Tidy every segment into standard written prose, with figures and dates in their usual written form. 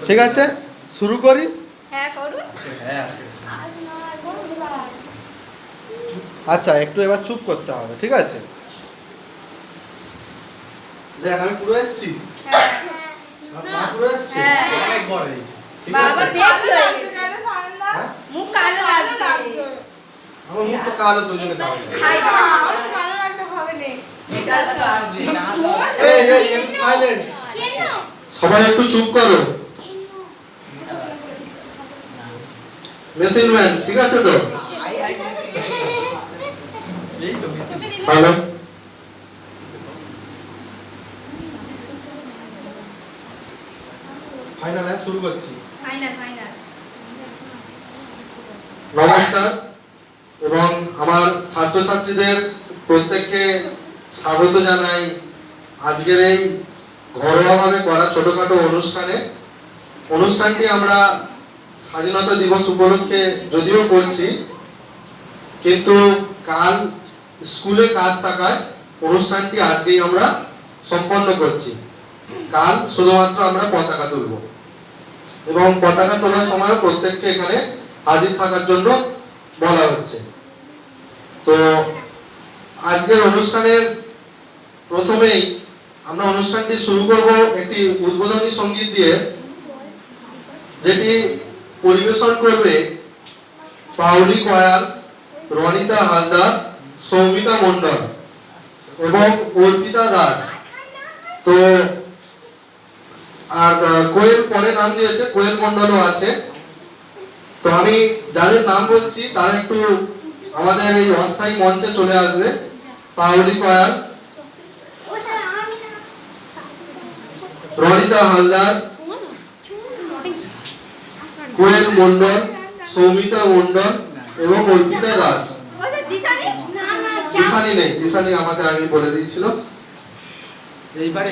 ঠিক আছে, শুরু করি। হ্যাঁ করুন। আচ্ছা, একটু এবার চুপ করতে হবে, ঠিক আছে? দেখ, আমি পুরো এসছি। মা পুরো এসছে। অনেক বড় হয়েছে। ঠিক বাবা আছে? বেশি হয়ে গেছে। হ্যাঁ? মুখ কালো লাগছে। আমার মুখ তো কালো, তো জন্য কালো। খাই না। এই একটু সাইলেন্ট। সবাই একটু চুপ করো। মেশিন ম্যান, ঠিক আছে তো? হ্যালো। ফাইনাল, শুরু করছি। ফাইনাল। নমস্কার এবং আমার ছাত্রছাত্রীদের প্রত্যেককে স্বাগত জানাই আজকের এই ঘরোয়াভাবে করা ছোটখাটো অনুষ্ঠানটি আমরা স্বাধীনতা দিবস উপলক্ষে যদিও করছি, কিন্তু কাল স্কুলে কাজ থাকায় অনুষ্ঠানটি আজকেই আমরা সম্পন্ন করছি। কাল শুধুমাত্র আমরা পতাকা তুলব এবং পতাকা তোলার সময় প্রত্যেককে এখানে হাজির থাকার জন্য বলা হচ্ছে। তো আজকের অনুষ্ঠানের প্রথমেই আমরা অনুষ্ঠানটি শুরু করব একটি উদ্বোধনী সঙ্গীত দিয়ে, যেটি পরিবেশন করবে পাউলি কয়াল, রনিতা হালদার, সৌমিতা মণ্ডল এবং অর্পিতা দাস। তো আর কোয়েল পরে নাম দিয়েছে, কোয়েল মণ্ডলও আছে। তো আমি যাদের নাম বলছি তারা একটু আমাদের এই অস্থায়ী মঞ্চে চলে আসবে। পাউলি কয়াল, রনিতা হালদার, কোয়েল মণ্ডল, সৌমিতা মণ্ডল এবং অর্পিতা দাস। দিশানি নেই, দিশানি আমাকে আগে বলে দিয়েছিল। এইবারে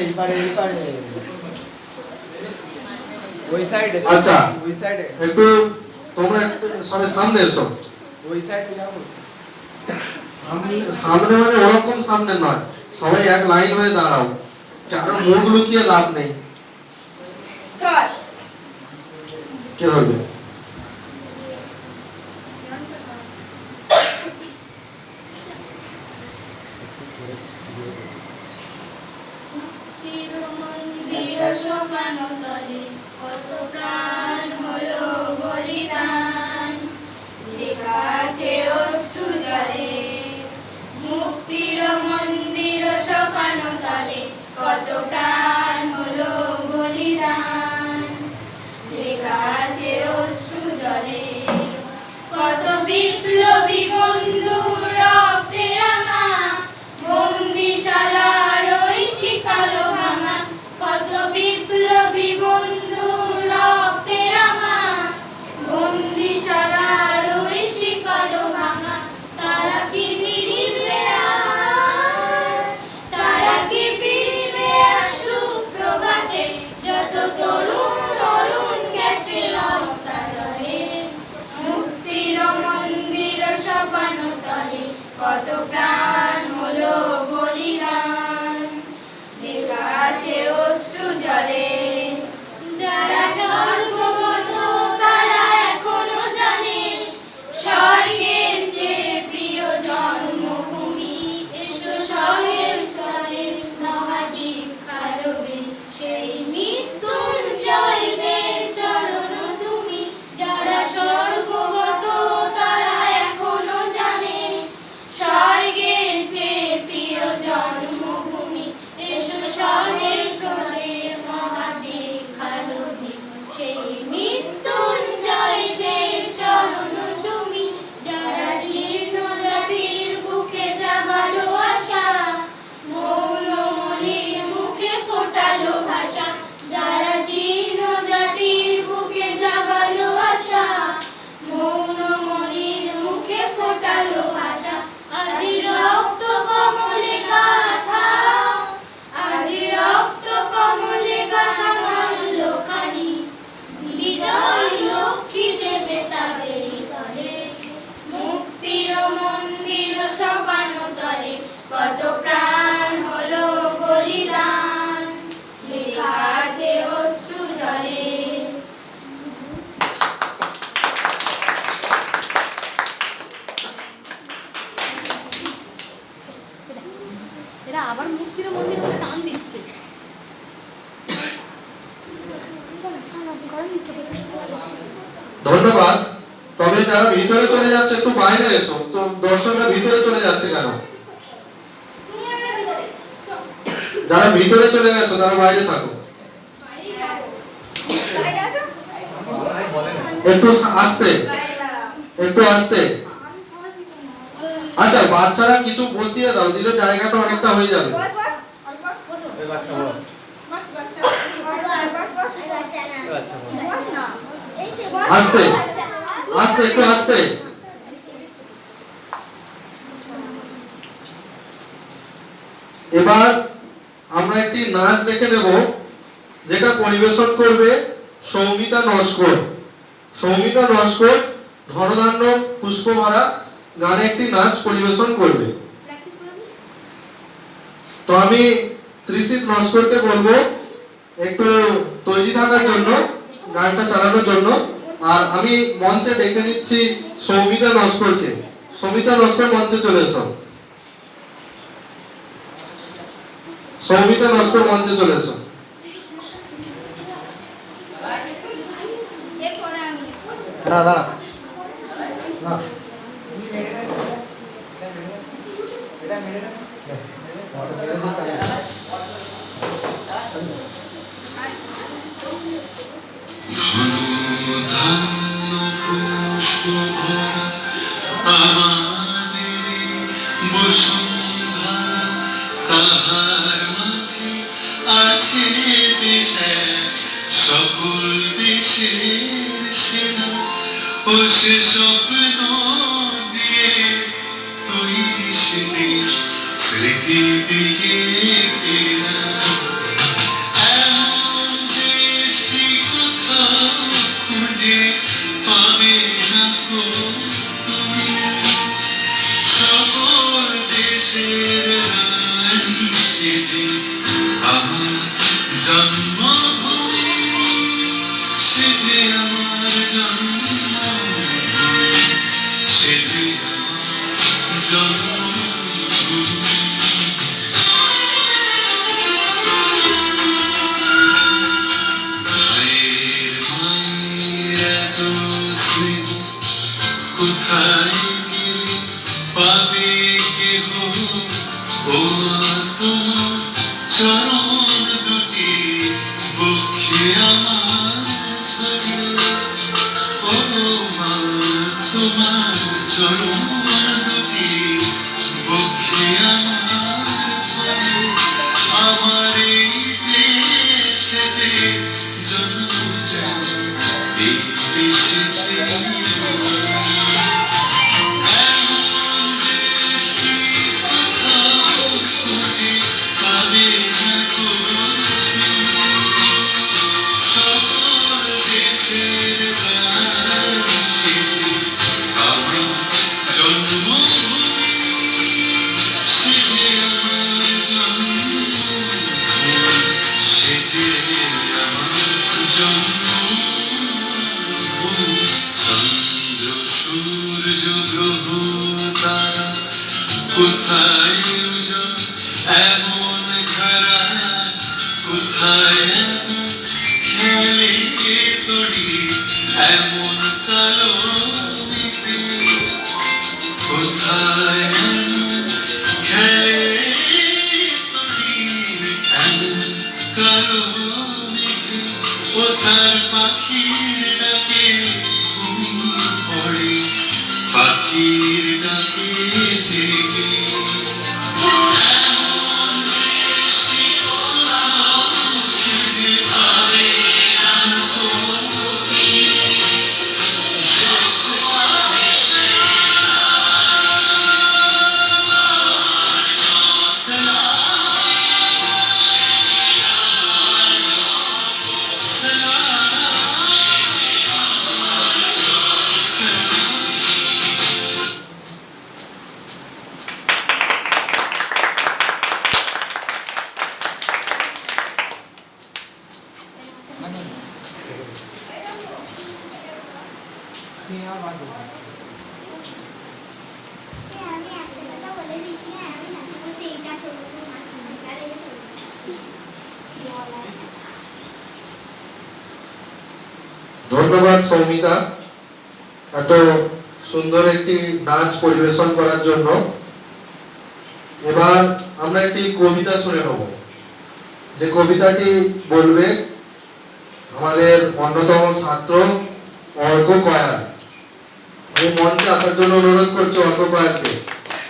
ওই সাইডে। আচ্ছা, ওই সাইডে। একটু তোমরা সবাই সামনে এসো। ওই সাইডে যাবো। সামনে মানে ওরকম সামনে নয়, সবাই এক লাইন হয়ে দাঁড়াও, কারণ মুখ লুকিয়ে লাভ নেই। কে ধরবে? কত প্রাণ হলো বলিদান, লেখা আছে অশ্রু জলে। মুক্তির মন্দির সোপানো তলে কত প্রাণ হলো বলিদান, লেখা আছে অশ্রু জলে। কত বিপ্লবী বন্ধু রক্তে রাঙা, বন্দিশালার ওই শিকালো ভাঙা। কত বিপ্লবী বন্ধু রক্তে রাঙা, বন্দিশালার ওই শিকালো ভাঙা। তারা কি ফিরিবে আজ, তারা কি ফিরিবে আজ সুপ্রভাতে? ধন্যবাদ। তবে যারা ভিতরে চলে যাচ্ছে একটু বাইরে এসো, তো দর্শকরা ভিতরে চলে যাচ্ছে কেন? যারা ভিতরে চলে গেছো তারা বাইরে থাকো। একটু আস্তে, একটু আস্তে। আচ্ছা, বাচ্চারা কিছু বসিয়ে দাও, দিলে জায়গাটা অনেকটা হয়ে যাবে। এই বাচ্চা বল। এই বাচ্চা বল। আস্তে আস্তে, একটু আস্তে। এবার আমরা একটি নাচ দেখে নেব, যেটা পরিবেশন করবে সৌমিতা নস্কর। সৌমিতা নস্কর ধনধান্য পুষ্পভরা গানে একটি নাচ পরিবেশন করবে। তো আমি ত্রিশিত নস্করকে বলবো একটু তৈরি থাকার জন্য, গানটা চালানোর জন্য। আর আমি মঞ্চে ডেকে নিচ্ছি সৌমিতা নস্করকে। সৌমিতা নস্কর মঞ্চে চলে এসো। সৌমিতা নস্কর মঞ্চে চলে এসো। না দাঁড়া। না, এটা মেরে না। সকল দেশের সেরা ও সে স্বপ্ন দিয়ে তৈরি সে দেশ স্মৃতি দিয়ে ঘেরা। এমন দেশটি কোথাও খুঁজে পাবে না গো তুমি। সকল দেশের রানী সে যে আমার জন্মভূমি, সে যে আমার জন্মভূমি, সে যে আমার জন্মভূমি। মায়ের মায়ের এত স্নেহ কোথায় গেলে পাবে কেহ, ও মা তোমার চরণ দুটি বক্ষে আমার ধরে। ও মা তোমার চরণ দুটি বক্ষে আমার ধরে। আমার এই দেশেতে জন্ম যায়, এই দেশেতে কোথায় উজন এমন খারা, কোথায় এমন খেলে তড়ি এমন কালো মেঘে, কোথায় এমন খেলে তড়ি এমন কালো মেঘে। কোথার পাখির ডাকে ঘুমিয়ে পড়ে, পাখির ডাকে জেগে। ধন্যবাদ সৌমিতা এত সুন্দর একটি নাচ পরিবেশন করার জন্য। এবার আমরা একটি কবিতা শুনে নেব, যে কবিতাটি বলবে আমাদের অন্যতম ছাত্র অর্ক কয়াল। আমি মঞ্চে আসার জন্য অনুরোধ করছি অর্ক কয়ালকে।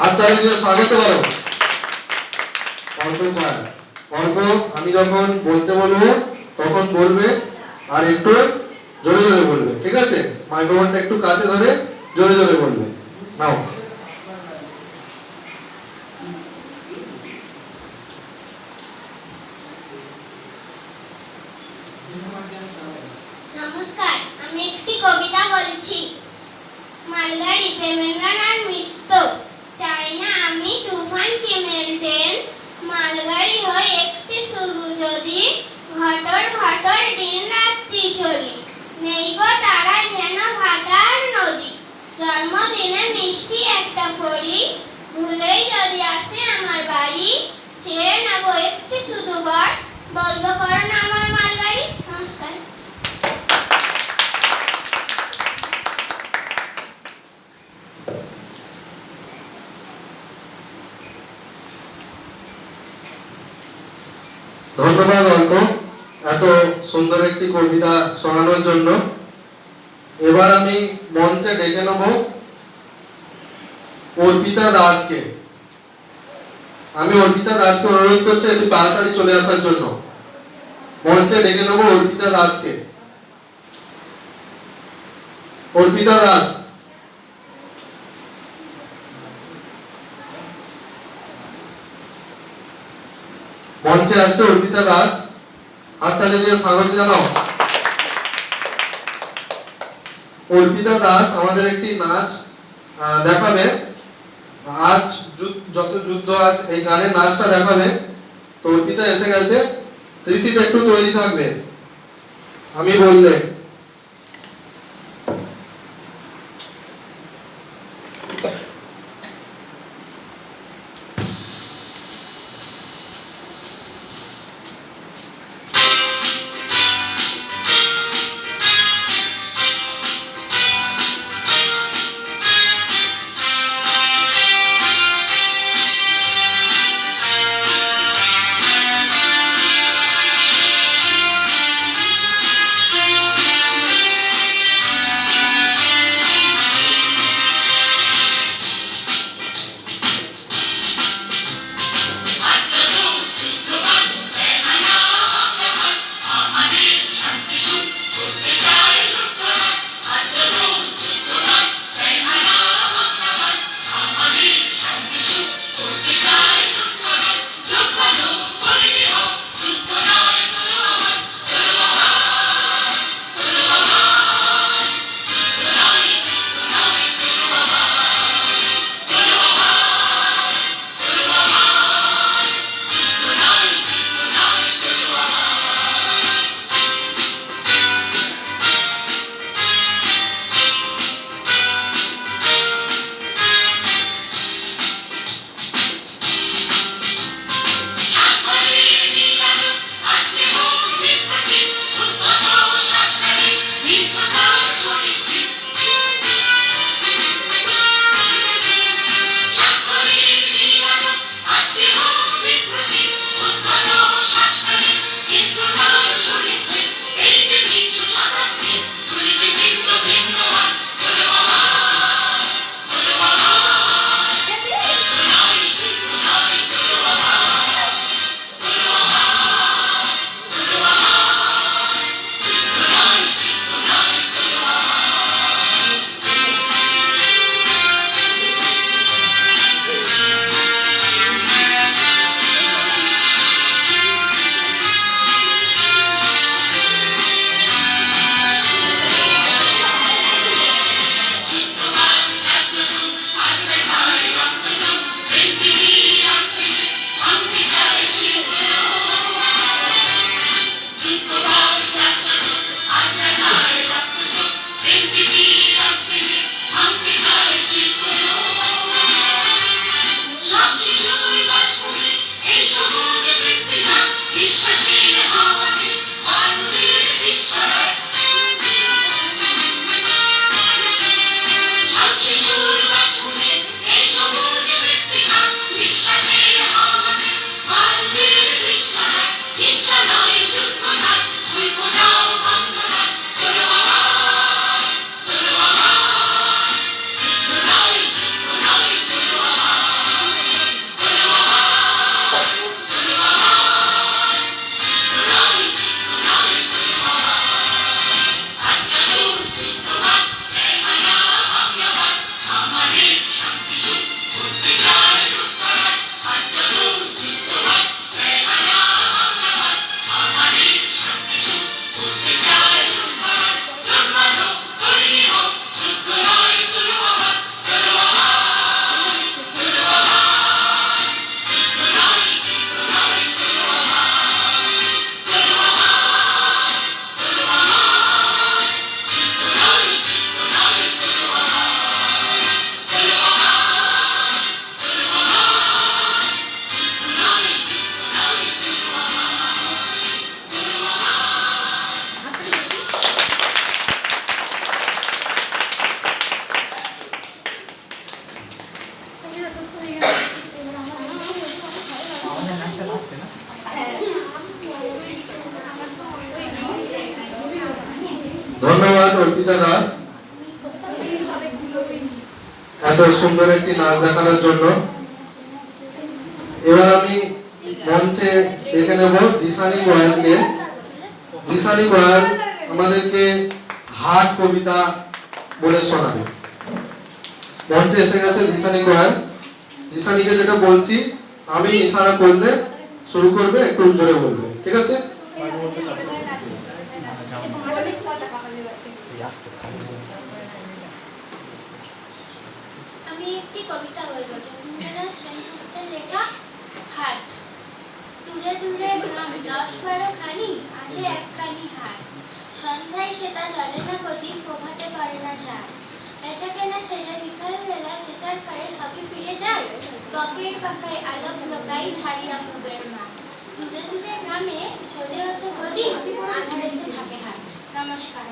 হাততালি দিয়ে স্বাগত করো অর্ক কয়াল। অর্ক, আমি যখন বলতে বলবো তখন বলবে, আর একটু জোরে জোরে বলবে, ঠিক আছে? মাইক্রোফোনটা একটু কাছে ধরে জোরে জোরে বলবে। নাও। নমস্কার, আমি একটি কবিতা বলছি। মালগাড়ি প্রেমেন্দ্রনাথ মিত্র, চাই না আমি তুফানকে মেলতেন, মালগাড়ি হয়ে একটি শুধু যদি ঘটর ঘটর দিন রাত্রি চলি, নেই গো তারা যেন ভাটার নদী, জন্মদিনে মিষ্টি একটা ফড়ি, ভুলেই যদি আসে আমার বাড়ি, চেয়ে নেবো একটি শুধু বর, বলবো করো না আমার মালগাড়ি। নমস্কার। ধন্যবাদ অর্ক এত সুন্দর একটি কবিতা শোনানোর জন্য। এবার আমি মঞ্চে ডেকে নেব অর্পিতা দাসকে। আমি অর্পিতা দাসকে অনুরোধ করছি একটু তাড়াতাড়ি চলে আসার জন্য। মঞ্চে ডেকে নেব অর্পিতা দাসকে। অর্পিতা দাস। মঞ্চে আসছে অর্পিতা দাস, হাততালি দিয়ে স্বাগত জানাও। অর্পিতা দাস আমাদের একটি নাচ দেখাবে। আজ যত যুদ্ধ, আজ এই গানের নাচটা দেখাবে। তো অর্পিতা এসে গেছে, ঋষিত একটু তৈরি থাকবে আমি বললে। ও ধন্যবাদ অর্পিতা দাস এত সুন্দর একটি নাচ দেখানোর জন্য। এবার আমি মঞ্চে ডেকে নেব দিশানি গোয়ালকে। দিশানি গোয়াল আমাদেরকে হাট কবিতা বলে শোনাবে। মঞ্চে এসে গেছে দিশানি গোয়াল। দিশানিকে যেটা বলছি আমি ইশারা করলে শুরু করবে, একটু জোরে বলবে, ঠিক আছে? আমি একটি কবিতা বলবো। রবীন্দ্রনাথ সেনগুপ্তের লেখা হাট। দূরে দূরে গ্রাম 10-12 খানি, আছে একখানি হাট। সন্ধ্যায় সেটা জ্বলে না প্রদীপ, প্রভাতে করে না ঝাড়। বেচা কেনা সেরে বিকাল বেলা চেঁচার পরে সবই ফিরে যায়। টকের পাখায় আলোক লোকাই ছাড়িয়া পুবের মাঠ। দূরে দূরে গ্রামে চলে ওঠে প্রদীপ, আধারেতে থাকে হাট। নমস্কার।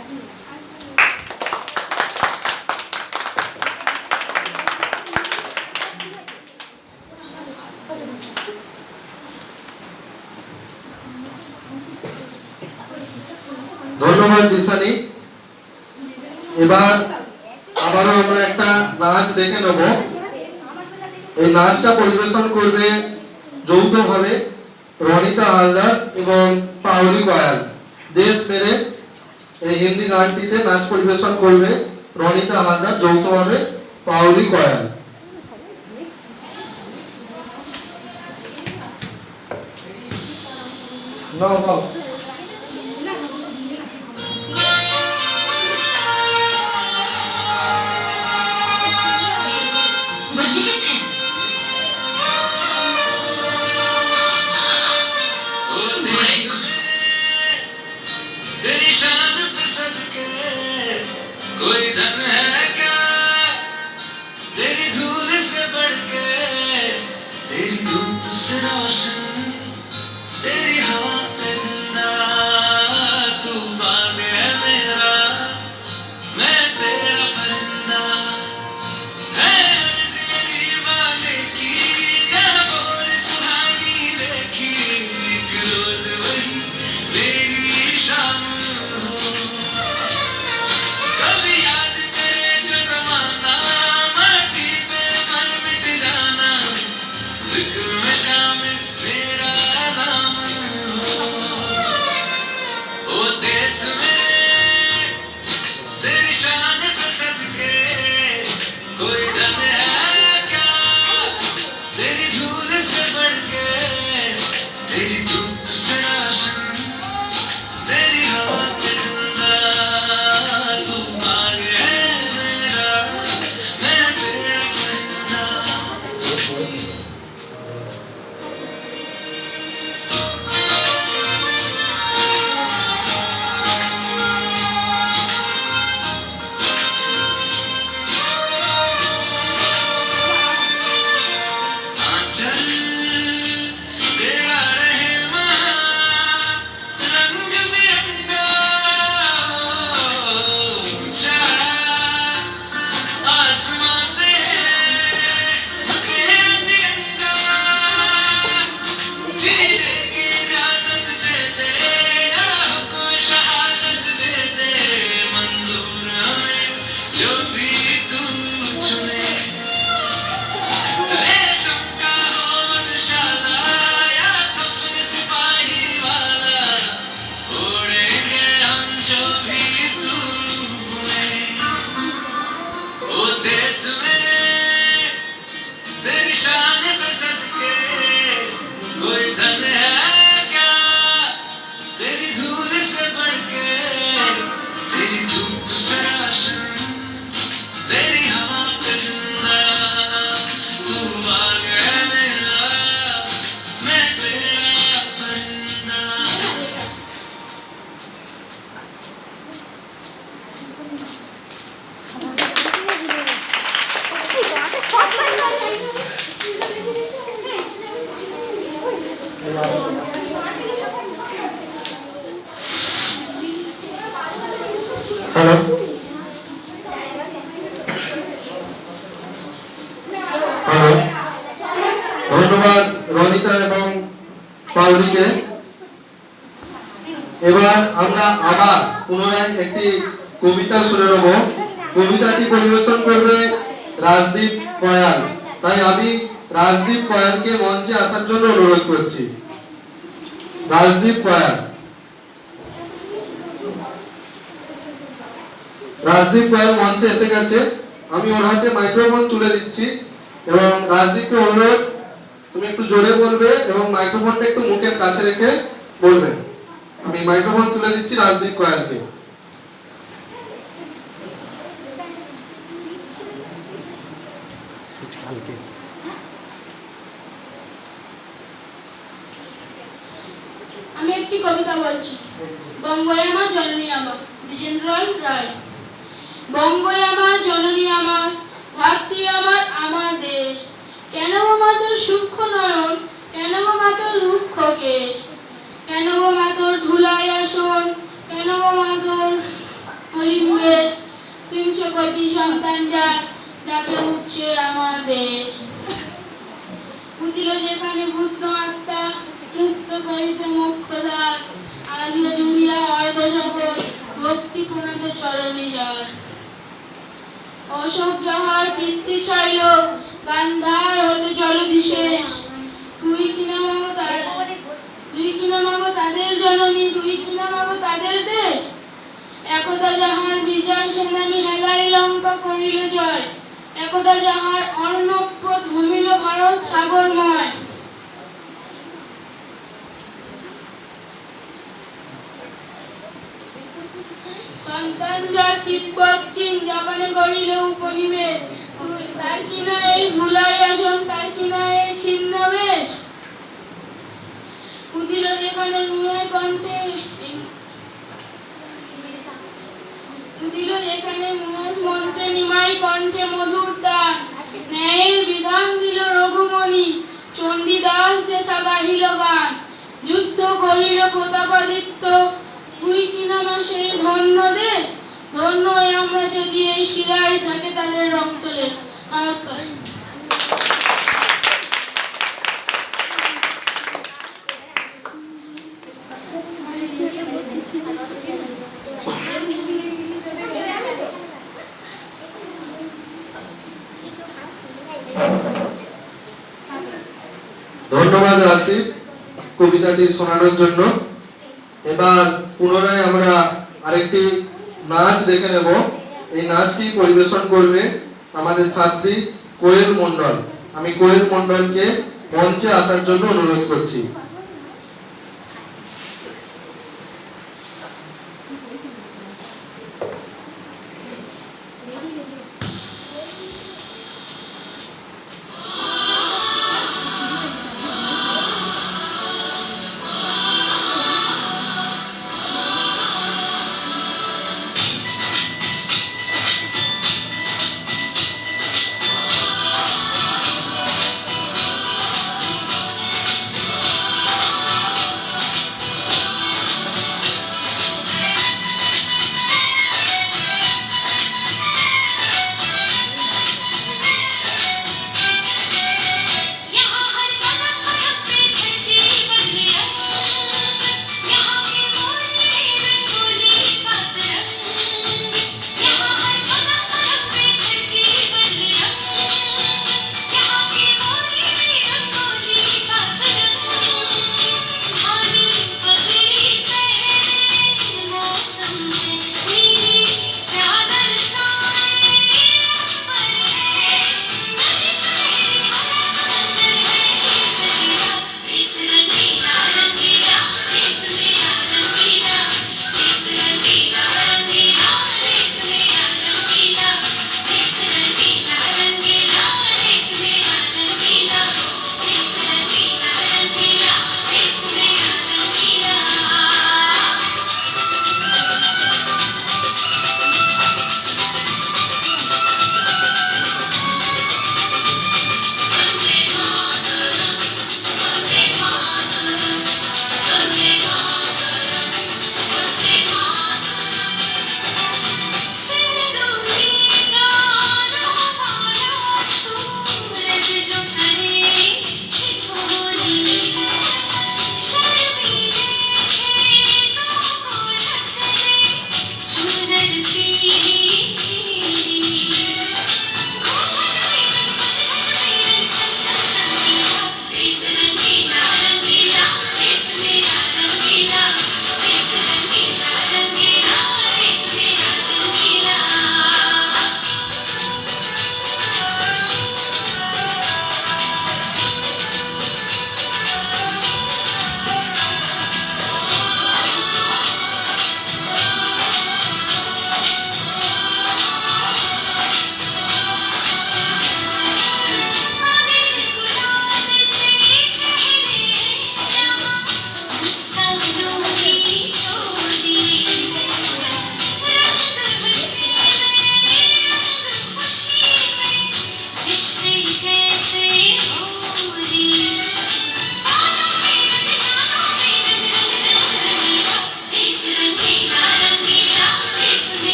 ধন্যবাদ দিশানি। এবার আবারও আমরা একটা নাচ দেখে নেব। এই নাচটা পরিবেশন করবে যৌথভাবে রনিতা হালদার এবং পাওলি গোয়াল। দেশ মেরে এই হিন্দি গানটিতে নাচ পরিবেশন করবে রনিতা হালদার যৌথভাবে পাওলি গোয়াল। নাও নাও। तेरी शान पे सदके कोई धन है क्या, तेरी धूल से बढ़ के, तेरी धूप से रोशन, तेरी हवा पे जिंदा, तू बाग है मेरा, मैं तेरा परिंदा। है अर्ज़ी दीवाने की, जहाँ बोल सुहानी देखी, एक रोज वही मेरी शाम हो। कभी याद करे जो ज़माना, माटी पे मर मिट जाना, ज़िक्र में शामिल मेरा नाम हो। ओ देश में तेरी शान पे सदके कोई धन है क्या, तेरी धूल से बढ़ के, तेरी धूप से रोशन, तेरी हवा पे जिंदा, तू बाग है मेरा, मैं तेरा परिंदा। आंचल तेरा रहमान, रंग बिरंगा ऊंचा, आसमां से तेरा तिरंगा, जीने की इजाजत दे दे, या हुक्म शहादत दे दे, मंजूर हमें जो भी तू चुने। रेशम का हो मधुशाला, या कफन सिपाही वाला, ओढ़ेंगे हम जो भी तू बुने। ओ देश में तेरी शान पे सदके कोई धन है क्या, तेरी धूल से बढ़ के, तेरी धूप से रोशन, तेरी हवा पे जिंदा, तू बाग है मेरा, मैं तेरा परिंदा। হ্যালো। হ্যালো। ধন্যবাদ রনিতা এবং পাউলিকে। এবার আমরা আবার পুনরায় একটি কবিতা শুনে নেব। কবিতাটি পরিবেশন করবে রাজদীপ কয়াল। তাই আমি রাজদীপ কয়ালকে মঞ্চে আসার জন্য অনুরোধ করছি। রাজদীপ কয়াল। রাজদীপ কয়াল মঞ্চে এসে গেছে। আমি ওর হাতে মাইক্রোফোন তুলে দিচ্ছি এবং রাজদীপকে অনুরোধ, তুমি একটু জোরে বলবে এবং মাইক্রোফোনটা একটু মুখের কাছে রেখে বলবে। আমি মাইক্রোফোন তুলে দিচ্ছি রাজদীপ কয়ালকে। আমি একটি কবিতা বলছি। বঙ্গই আমার জননী আমার, দ্বিজেন্দ্রলাল রায়। বঙ্গই আমার জননী আমার, ধাত্রী আমার, আমার দেশ। কেন গো মাতর সূক্ষ্ম নয়ন, কেন গো মাতর রুক্ষ কেশ, কেন গো মাতর ধুলাই আসন, কেন গো মাতর হরিবেশ। ৩০০ কোটি সন্তান যার, ডাকে উঠছে আমার দেশ। বুঝিল যেখানে বুদ্ধ আত্মা, মুক্ত করিতে মোক্ষদার। আলিয়া জুড়িয়া অর্ধ জগৎ, ভক্তি প্রণত চরণে যার। অশোক যাহার কীর্তি ছাইল, গান্ধার হতে জলধিশেষ। তুই কিনা মাগো তাদের জননী, তুই কিনা মাগো তাদের দেশ। একদা যাহার বিজয় সেনানী হেলাই লঙ্কা করিল জয়। একদা যাহার অর্ণপ্রদ ভূমিল ভারত সাগরময়। সন্তান যা তিব্বত চীন জাপানে গড়িল উপনিবেশ। তার কিনা এই ধুলাই আসন, তার কিনা এই ছিন্নবেশ। উদিল যেখানে নুয়ের কণ্ঠে, উদিল যেখানে নুয়ের মন্ত্রে নিমাই কণ্ঠে মধুর তান। ন্যায়ের বিধান দিল রঘুমণি, চণ্ডীদাস যেথা গাহিল গান। যুদ্ধ করিল প্রতাপাদিত্য, তুই কিনা মা সেই ধন্য দেশ। ধন্য আমরা যদি এই শিলায় থাকে তাদের রক্তলেশ। নমস্কার। ধন্যবাদ রাজদীপ কবিতাটি শোনানোর জন্য। এবার পুনরায় আমরা আরেকটি নাচ দেখে নেব। এই নাচটি পরিবেশন করবে আমাদের ছাত্রী কোয়েল মণ্ডল। আমি কোয়েল মণ্ডলকে মঞ্চে আসার জন্য অনুরোধ করছি।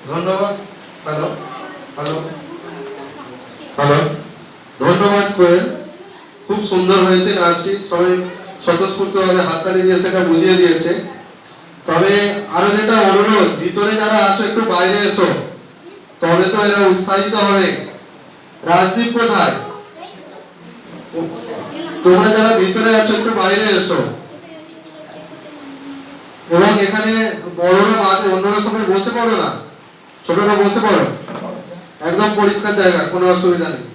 ধন্যবাদ। হ্যালো হ্যালো হ্যালো, ধন্যবাদ কোয়েল, খুব সুন্দর হয়েছে নাচটি, সবাই স্বতঃস্ফূর্তভাবে হাততালি দিয়ে সেটা বুঝিয়ে দিয়েছে। তবে আরো যেটা অনুরোধ, ভিতরে যারা আছো একটু বাইরে এসো, তবে তো এরা উৎসাহিত হবে। রাজদীপ কোথায়? তোমরা যারা ভিতরে আছো একটু বাইরে এসো, এবং এখানে বড়রা বাদে অন্যরা সবাই বসে পড়ো না, ছোটরা বসে পড়ো, একদম পরিষ্কার জায়গা, কোনো অসুবিধা নেই।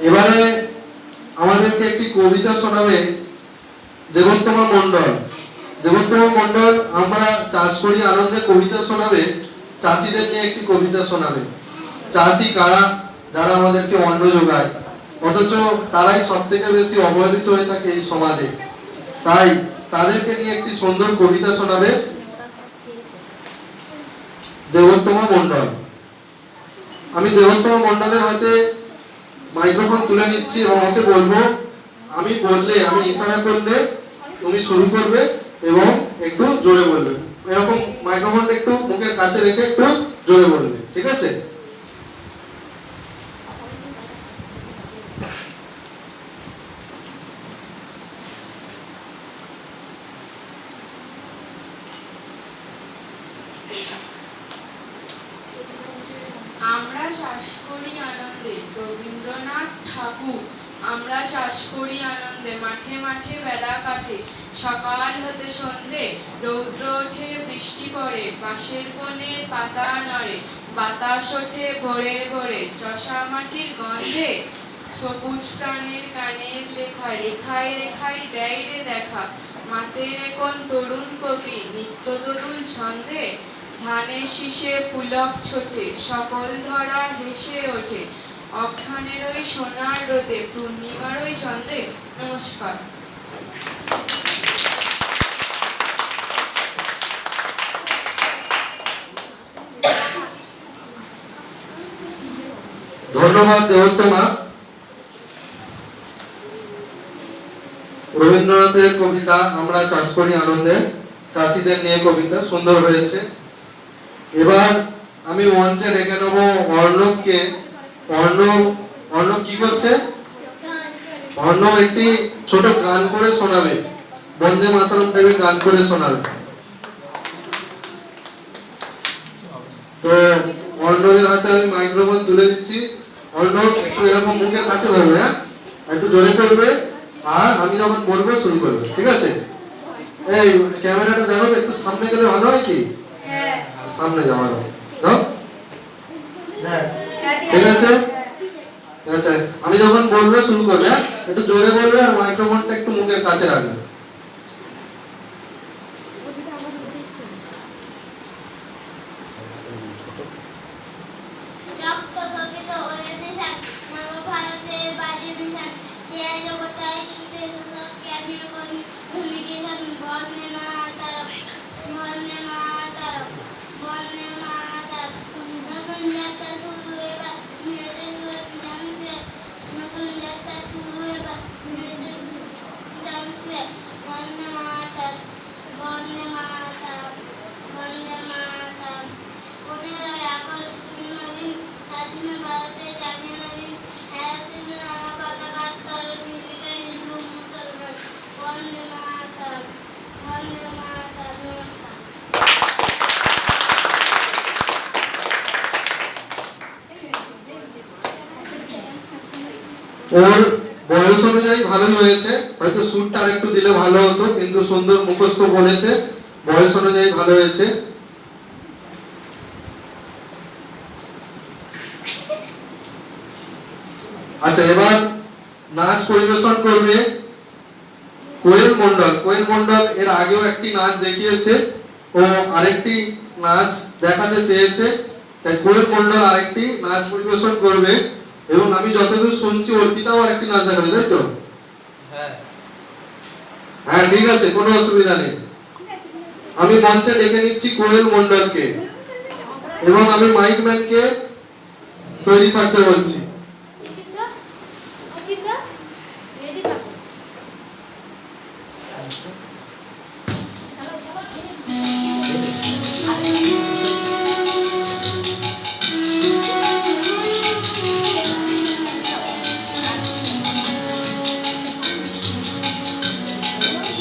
এবারে আমাদেরকে একটি কবিতা শোনাবে দেবোত্তমা মণ্ডল। দেবোত্তমা মণ্ডল আমরা চাষ করি আনন্দে কবিতা শোনাবে, চাষিদের নিয়ে একটি কবিতা শোনাবে। চাষি কারা? যারা আমাদেরকে অন্ন যোগায়, অথচ তারাই সব থেকে বেশি অবহেলিত হয়ে থাকে এই সমাজে। তাই তাদেরকে নিয়ে একটি সুন্দর কবিতা শোনাবে দেবোত্তমা মণ্ডল। আমি দেবোত্তমা মণ্ডলের হাতে মাইক্রোফোন তুলে নিচ্ছি এবং ওকে বলবো, আমি বললে, আমি ইশারা করলে তুমি শুরু করবে এবং একটু জোরে বলবে। এরকম মাইক্রোফোনটা একটু মুখের কাছে রেখে একটু জোরে বলবে, ঠিক আছে? আমরা চাষ করি আনন্দে, রবীন্দ্রনাথ ঠাকুর। আমরা চাষ করি আনন্দে, মাঠে মাঠে বেলা কাটে, সকাল হতে সন্ধে, রৌদ্র ওঠে বৃষ্টি পড়ে, বাঁশের বনের পাতা নড়ে, বাতাস ওঠে ভোরে ভোরে, চষা মাটির গন্ধে, সবুজ প্রাণের গানের লেখা, রেখায় রেখায় দেয় রে দেখা, মাতের কোন তরুণ কবি নিত্য দোদুল ছন্দে, ধানের শীষে পুলক ছোটে, সকল ধরা হেসে ওঠে, অঘ্রাণের ওই সোনার রোদে, পূর্ণিমার ওই চন্দ্রে। নমস্কার। ধন্যবাদ দেবোত্তমা। রবীন্দ্রনাথের কবিতা আমরা চাষ করি আনন্দে, চাষিদের নিয়ে কবিতা, সুন্দর হয়েছে। এবার আমি মঞ্চে ডেকে নেবো অর্ণবকে। অর্ণব কি করছে? অর্ণব একটি ছোট গান করে শোনাবে, বন্দে মাতরম দেবে গান করে শোনাবে। তো অর্ণবের হাতে আমি মাইক্রোফোন তুলে দিচ্ছি। অর্ণব একটু এরকম মুখের কাছে ধরবে, হ্যাঁ, একটু জোরে করবে, আর আমি যখন বলবো শুরু করবে, ঠিক আছে? এই ক্যামেরাটা দেখো, একটু সামনে গেলে ভালো হয় কি? সামনে যাওয়া যাও, ঠিক আছে? আচ্ছা, আমি যখন বলবো শুরু করবে, হ্যাঁ, একটু জোরে বলবে আর মাইক্রোফোনটা একটু মুখের কাছে রাখবে। ওর বয়স অনুযায়ী ভালোই হয়েছে, হয়তো সুরটা আরেকটু দিলে ভালো হতো, কিন্তু সুন্দর মুখস্থ বলেছে, বয়স অনুযায়ী ভালো হয়েছে। আচ্ছা, এবার নাচ পরিবেশন করবে কোয়েল মণ্ডল। কোয়েল মণ্ডল এর আগেও একটি নাচ দেখিয়েছে, ও আরেকটি নাচ দেখাতে চেয়েছে, তাই কোয়েল মণ্ডল আরেকটি নাচ পরিবেশন করবে। এবং আমি যতদূর শুনছি অর্পিতাও আরেকটি নাচ দেখাবে, তাই তো? হ্যাঁ। হ্যাঁ ঠিক আছে, কোনো অসুবিধা নেই। আমি মঞ্চে ডেকে নিচ্ছি কোয়েল মণ্ডলকে এবং আমি মাইক ম্যানকে তৈরি থাকতে বলছি।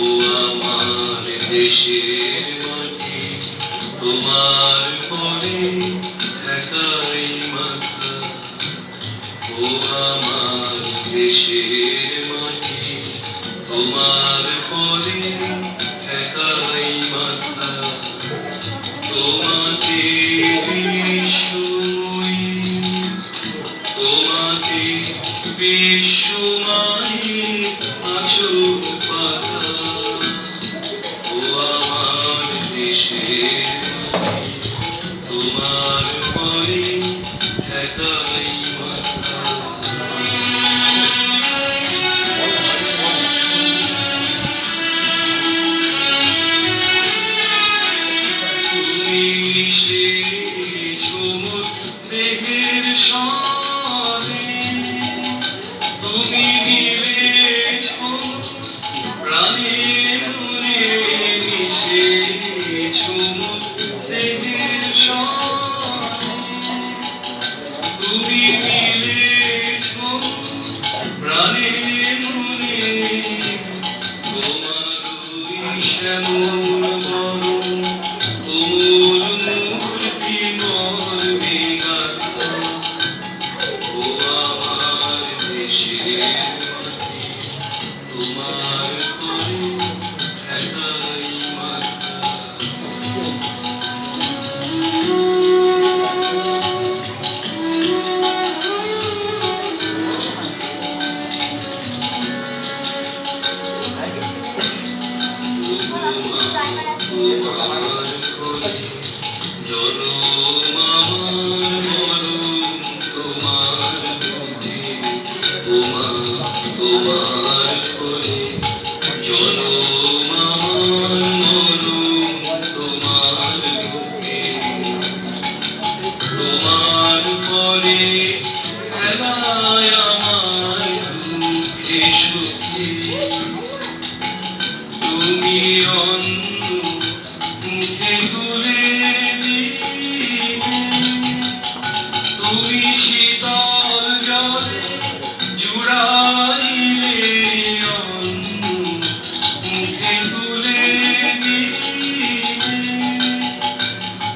ও আমার দেশের মাটি, তোমার পরে একাই মাথা। ও আমার দেশের মাটি, তোমার পরে একাই মাথা। তোমাকে বিশ্বময়ী, তোমাকে বিশ্বময়ী আঁচল পাতা। ও আমার দেশের মাটি, তোমার পরে একাই মাথা। তুমি মিশেছো মোর দেহের সনে, তুমি মিলেছো প্রাণের মনে, মিশেছো মোর দেহের সনে, তুমি মিলেছো প্রাণের মনে। তোমার ওই শ্যামল বরণ কোমল মূর্তি মর্মে গাথা। ও আমার দেশের মাটি, তোমার পরে একাই মাথা। তোমার কোলে জনম আমার মরণ তোমার বুকে। তোমার কোলে জনম আমার মরণ তোমার বুকে। তোমার পরে খেলায় আমার দুঃখে সুখে। তুমি অন্য মুখে তুলে দিলে, তুমি শীতল জলে জুড়াইলে। অন্য মুখে তুলে দিলে,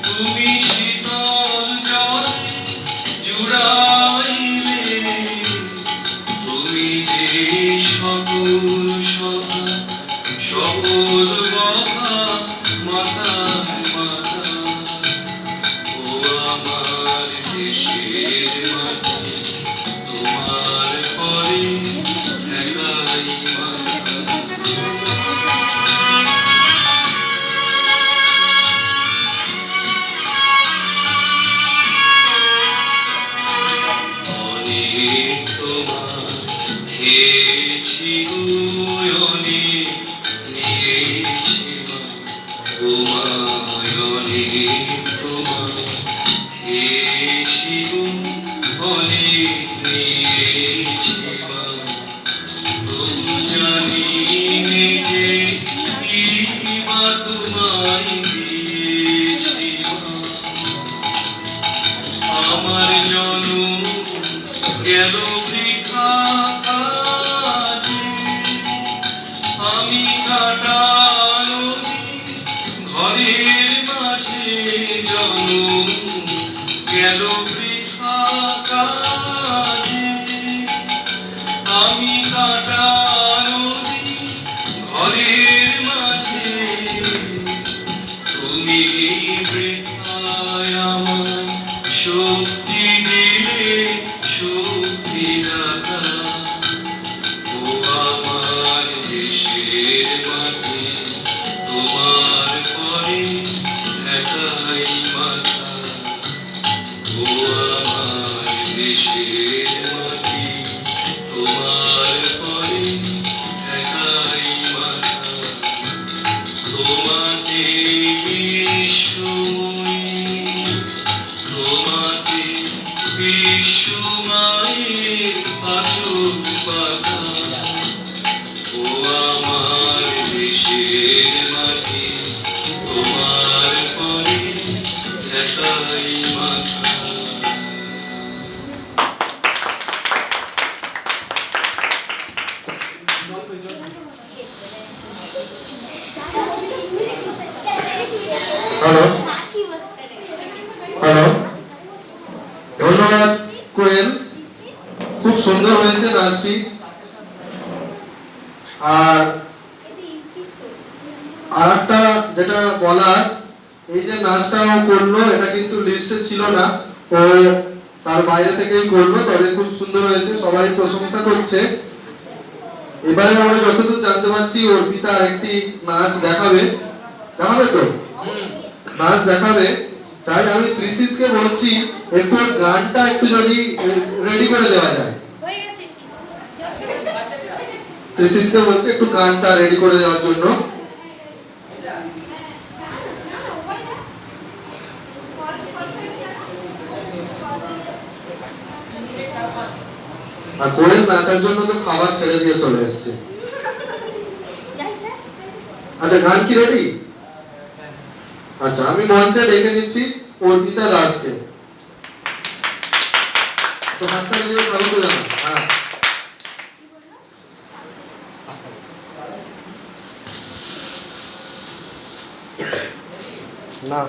তুমি শীতল জলে জুড়াইলে। তুমি যে সকল সভা সকল মহা মাতায় মাতা। ও আমার দেশের মাটি, তোমার পরে একাই মাথা। অনেক তোমার খেয়েছি গো, অনেক নিয়েছি মা। তোমায় অনেক তোমার খেয়েছি গো, অনেক নিয়েছি মা। তবু জানি নে যে কি বা তোমায় দিয়েছি মা। আমার জনম গেল বৃথা কাজে, আমি কাটানো ঘরের মাঝে। জনম গেল বৃথা কাজে, আমি কাটানো ঘরের মাঝে। তুমি বৃথায় আমার শক্তি দিলে, শক্তি দাতা। ও আমার দেশের মাটি, তোমার পরে একাই মাথা। ও আমার দেশের মাটি, তোমার পরে ধন্যবাদ কোয়েল, খুব সুন্দর হয়েছে নাচটি। আর আরেকটা যেটা বলার, এই যে নাচটা ও করলো এটা কিন্তু লিস্টে ছিল না, ও তার বাইরে থেকেই করলো, তবে খুব সুন্দর হয়েছে, সবাই প্রশংসা করছে। এবারে আমরা যতদূর জানতে পারছি অর্পিতা একটি নাচ দেখাবে, দেখাবে তো নাচ দেখাবে। তাই আমি ত্রিশিতকে বলছি একটু গানটা একটু যদি রেডি করে দেওয়া যায়। ত্রিশিতকে বলছি একটু গানটা রেডি করে দেওয়ার জন্য। আর কোয়েল নাচার জন্য তো খাবার ছেড়ে দিয়ে চলে এসেছে। আচ্ছা গান কি রেডি? আচ্ছা আমি মঞ্চে ডেকে নিচ্ছি অর্পিতা দাসকে। তো হাতটা দিয়ে ভালো করে জানা। হ্যাঁ না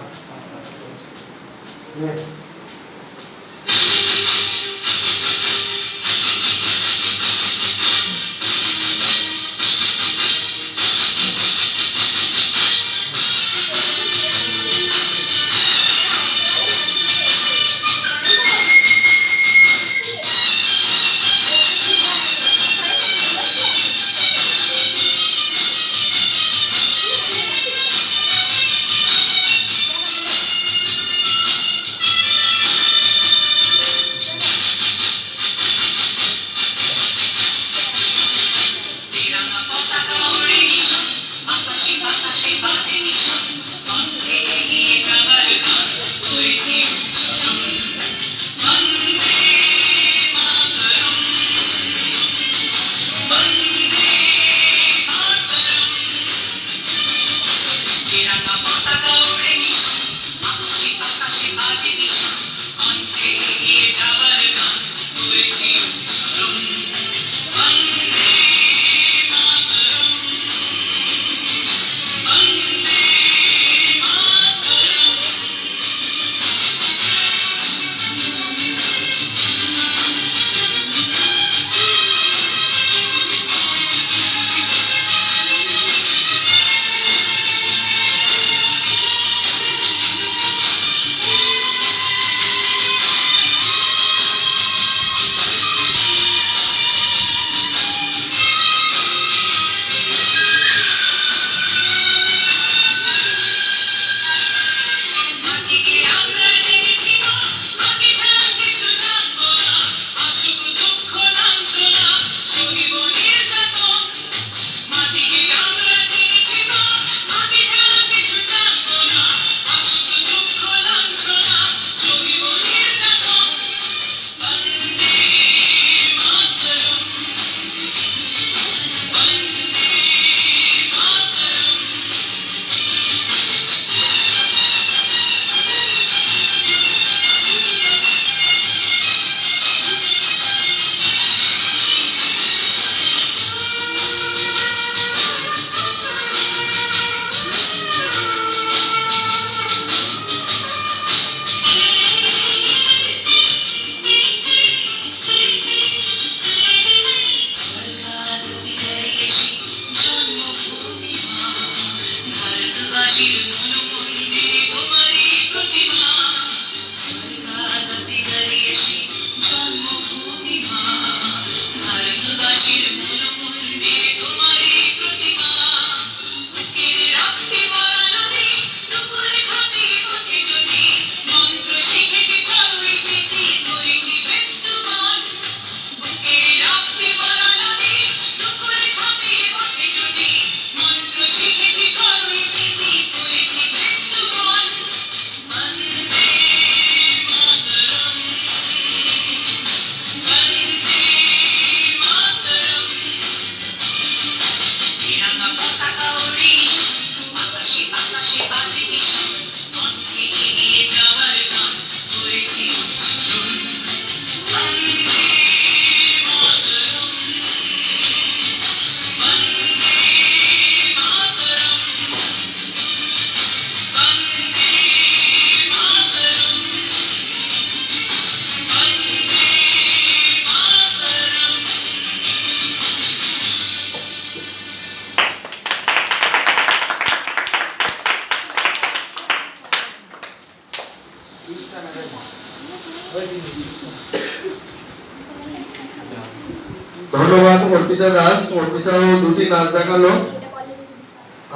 ধন্যবাদ অর্পিতা দাস। অর্পিতাও দুটি নাচ দেখালো,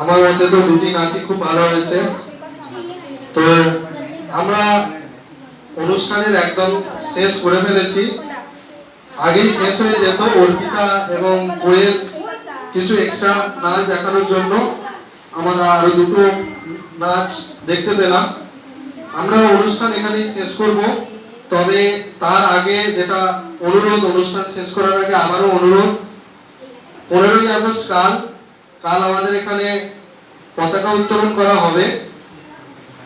আমার মতে তো দুটি নাচই খুব ভালো হয়েছে। তো আমরা অনুষ্ঠানের একদম শেষ করে ফেলেছি, আগেই শেষ হয়ে যেত। অর্পিতা এবং কোয়েল কিছু এক্সট্রা নাচ দেখানোর জন্য আমরা আরো দুটো নাচ দেখতে পেলাম। আমরা অনুষ্ঠান এখানেই শেষ করব, তবে তার আগে যেটা অনুরোধ, অনুষ্ঠান শেষ করার আগে আবারও অনুরোধ, 15ই আগস্ট কাল আমাদের এখানে পতাকা উত্তোলন করা হবে।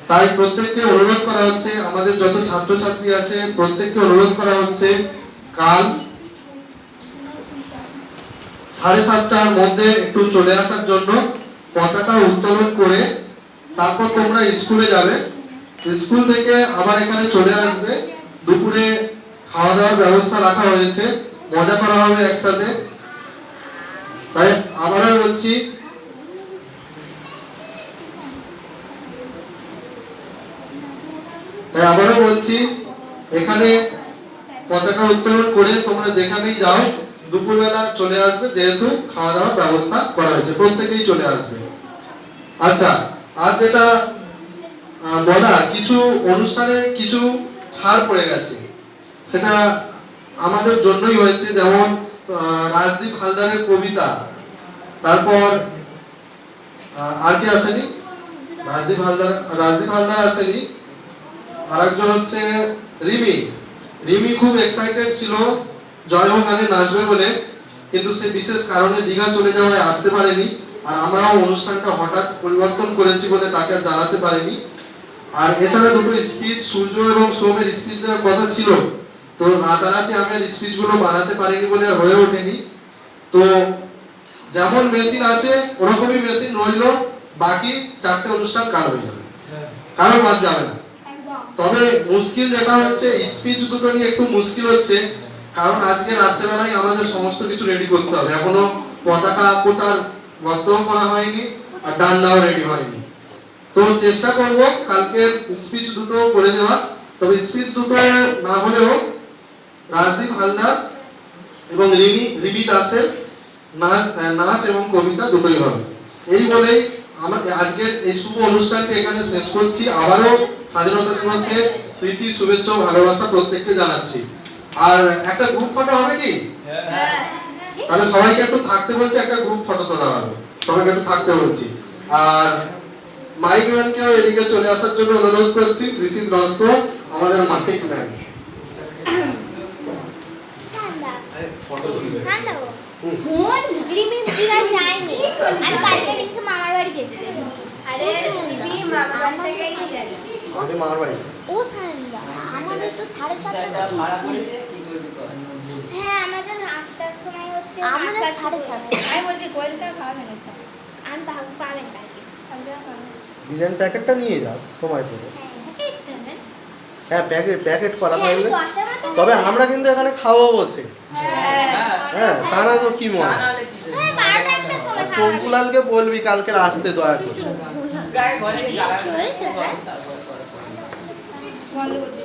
তাই প্রত্যেককে অনুরোধ করা হচ্ছে, আমাদের যত ছাত্রছাত্রী আছে প্রত্যেককে অনুরোধ করা হচ্ছে কাল 7:30টার মধ্যে একটু চলে আসার জন্য। পতাকা উত্তোলন করে তারপর তোমরা স্কুলে যাবে, স্কুল থেকে আবার এখানে চলে আসবে। দুপুরে খাওয়া দাওয়ার ব্যবস্থা রাখা হয়েছে, মজা করা হবে একসাথে। তাই আবারও বলছি, এখানে পতাকা উত্তোলন করে তোমরা যেখানেই যাও দুপুরবেলা চলে আসবে, যেহেতু খাওয়া দাওয়ার ব্যবস্থা করা হয়েছে, প্রত্যেকেই চলে আসবে। আচ্ছা, আর যেটা বলা, কিছু অনুষ্ঠানে কিছু ছাড় পড়ে গেছে, সেটা আমাদের জন্যই হয়েছে। যেমন রাজদীপ হালদারের কবিতা, তারপর আর কি আসেনি, রাজদীপ হালদার আসেনি, আরেকজন হচ্ছে রিমি খুব এক্সাইটেড ছিল জয় হোক গানে নাচবে বলে, কিন্তু সে বিশেষ কারণে দীঘা চলে যাওয়ায় আসতে পারেনি। আর আমরাও অনুষ্ঠানটা হঠাৎ পরিবর্তন করেছি বলে তাকে আর জানাতে পারিনি। আর এছাড়া দুটো স্পিচ, সূর্য এবং সোমের স্পিচ দেওয়ার কথা ছিল, তো রাতারাতি আমি আর স্পিচগুলো বানাতে পারিনি বলে আর হয়ে ওঠেনি। তো যেমন মেশিন আছে ওরকমই মেশিন রইলো, বাকি 4টে অনুষ্ঠান কাল হয়ে যাবে, কারো বাদ যাবে না। তবে মুশকিল যেটা হচ্ছে, স্পিচ দুটো নিয়ে একটু মুশকিল হচ্ছে, কারণ আজকে রাত্রেবেলায় আমাদের সমস্ত কিছু রেডি করতে হবে। এখনো পতাকা পোতার বর্তমান করা হয়নি, আর ডান্ডাও রেডি হয়নি। তো চেষ্টা করব কালকে স্পিচ দুটো করে দেওয়া। তবে স্পিচ দুটো না হলেও রাজদীপ হালদার এবং রিমি দাসের নাচ এবং কবিতা দুটোই হবে। এই বলেই আমাদের আজকের এই শুভ অনুষ্ঠানটি এখানে শেষ করছি। আবারও স্বাধীনতা দিবসের প্রীতি, শুভেচ্ছা ও ভালোবাসা প্রত্যেককে জানাচ্ছি। আর একটা গ্রুপ ফটো হবে কি? তাহলে সবাইকে একটু থাকতে বলছি, একটা গ্রুপ ফটো তোলা হবে, সবাইকে একটু থাকতে বলছি। আর মাইক ম্যানকেও এদিকে চলে আসার জন্য অনুরোধ করছি, ত্রিশিত নস্কর আমাদের মাইক ম্যান। আমি মামার বাড়ি। ও সায়নদা, আমাদের তো 7:30 হ্যাঁ, আমাদের 8টার সময় হচ্ছে, আমাদের 7:30। আমি বলছি কোয়েলটা খাওয়াবে না স্যার, আমি পাবেন কালকে, বিরিয়ানি প্যাকেটটা নিয়ে যাস সময় করে। হ্যাঁ, প্যাকেট করা থাকবে। তবে আমরা কিন্তু এখানে খাবো বসে, হ্যাঁ, তা না তো কি মনে হয়। চঙ্কুলালকে বলবি কালকে আসতে দয়া করে। বন্ধ করতে